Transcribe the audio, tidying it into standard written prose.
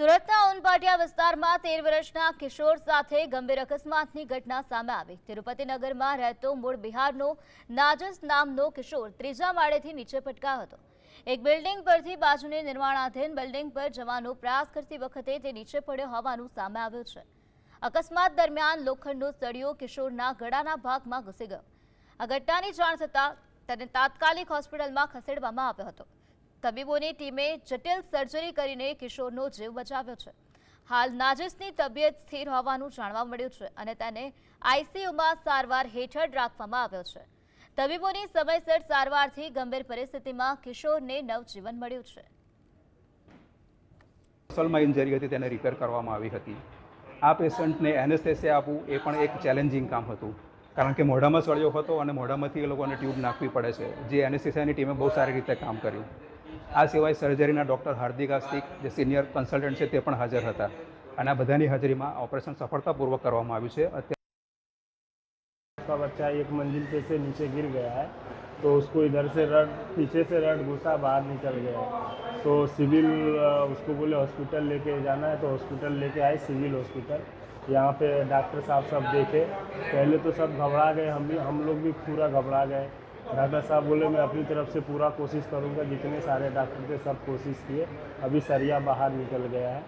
સુરતના ઉનપાટિયા વિસ્તારમાં 13 વર્ષના કિશોર સાથે ગંભીર અકસ્માતની ઘટના સામે આવી। તિરુપતિનગરમાં રહેતો મૂળ બિહારનો નાજસ નામનો કિશોર ત્રીજા માળેથી નીચે પટકાયો હતો। એક બિલ્ડિંગ પરથી બાજુની નિર્માણાધીન બિલ્ડિંગ પર જવાનો પ્રયાસ કરતી વખતે તે નીચે પડ્યો હોવાનું સામે આવ્યું છે। અકસ્માત દરમિયાન લોખંડનો સળિયો કિશોરના ગળાના ભાગમાં ઘૂસી ગયો। આ ઘટનાની જાણ થતાં તેને તાત્કાલિક હોસ્પિટલમાં ખસેડવામાં આવ્યો હતો। તબીબોની ટીમે જટિલ સર્જરી કરીને કિશોરનો જીવ બચાવ્યો છે। હાલ નાજિસની તબિયત સ્થિર હોવાનું જાણવા મળ્યું છે અને તેને આઈસીયુમાં સારવાર હેઠળ રાખવામાં આવ્યો છે। તબીબોની સમયસર સારવારથી ગંભીર પરિસ્થિતિમાં કિશોરને નવજીવન મળ્યું છે। મસલમાં ઇન્જરી હતી, તેને રિપેર કરવામાં આવી હતી। આ પેશન્ટને એનેસ્થેસિયા આપવું એ પણ એક ચેલેન્જિંગ કામ હતું, કારણ કે મોઢામાં સળિયો હતો અને મોઢામાંથી એ લોકોને ટ્યુબ નાખવી પડે છે, જે એનેસ્થેસિયાની ટીમે બહુ સારી રીતે કામ કર્યું। આ સિવાય સર્જરીના ડૉક્ટર હાર્દિક આસ્તિક, જે સિનિયર કન્સલ્ટન્ટ છે, તે પણ હાજર હતા અને આ બધાની હાજરીમાં ઓપરેશન સફળતાપૂર્વક કરવામાં આવ્યું છે। उसका बच्चा एक मंजिल पे से नीचे गिर गया है, तो उसको इधर से रड पीछे से रड घुसा बाहर निकल गया है। तो सिविल उसको बोले हॉस्पिटल लेके जाना है, तो हॉस्पिटल लेके आए सिविल हॉस्पिटल। यहाँ पे डॉक्टर साहब सब देखे, पहले तो सब घबरा गए, हम लोग भी पूरा घबरा गए। डॉक्टर साहब बोले मैं अपनी तरफ से पूरा कोशिश करूँगा, जितने सारे डॉक्टर थे सब कोशिश किए। अभी सरिया बाहर निकल गया है।